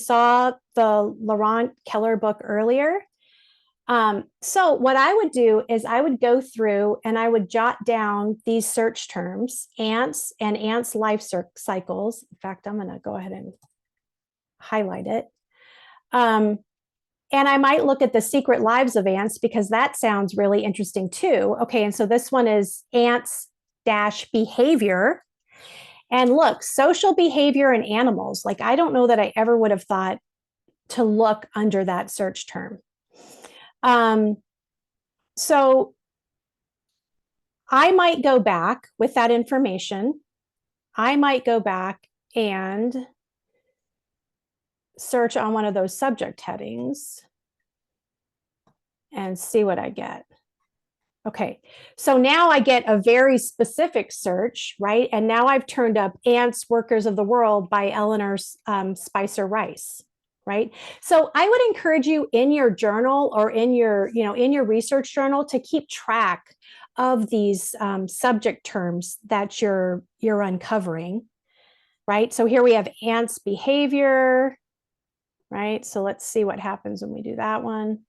saw the Laurent Keller book earlier. So what I would do is I would go through and I would jot down these search terms, ants and ants life cycles. In fact, I'm going to go ahead and highlight it. And I might look at the secret lives of ants because that sounds really interesting too. Okay, and so this one is ants dash behavior. And look, social behavior in animals. Like, I don't know that I ever would have thought to look under that search term. So I might go back with that information. I might go back and search on one of those subject headings and see what I get. Okay, so now I get a very specific search, right? And now I've turned up Ants, Workers of the World by Eleanor Spicer Rice, right? So I would encourage you in your journal or in your, in your research journal to keep track of these subject terms that you're uncovering, right? So here we have ants behavior, right? So let's see what happens when we do that one.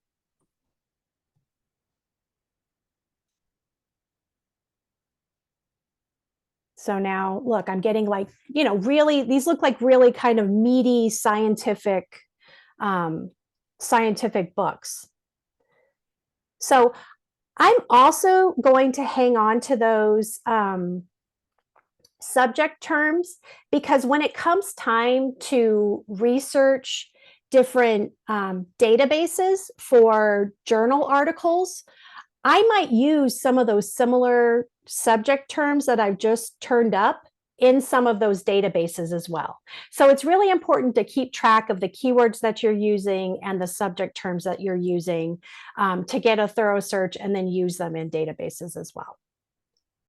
So now look, I'm getting like, really, these look like really kind of meaty scientific books. So I'm also going to hang on to those subject terms, because when it comes time to research different databases for journal articles, I might use some of those similar subject terms that I've just turned up in some of those databases as well. So it's really important to keep track of the keywords that you're using and the subject terms that you're using to get a thorough search and then use them in databases as well.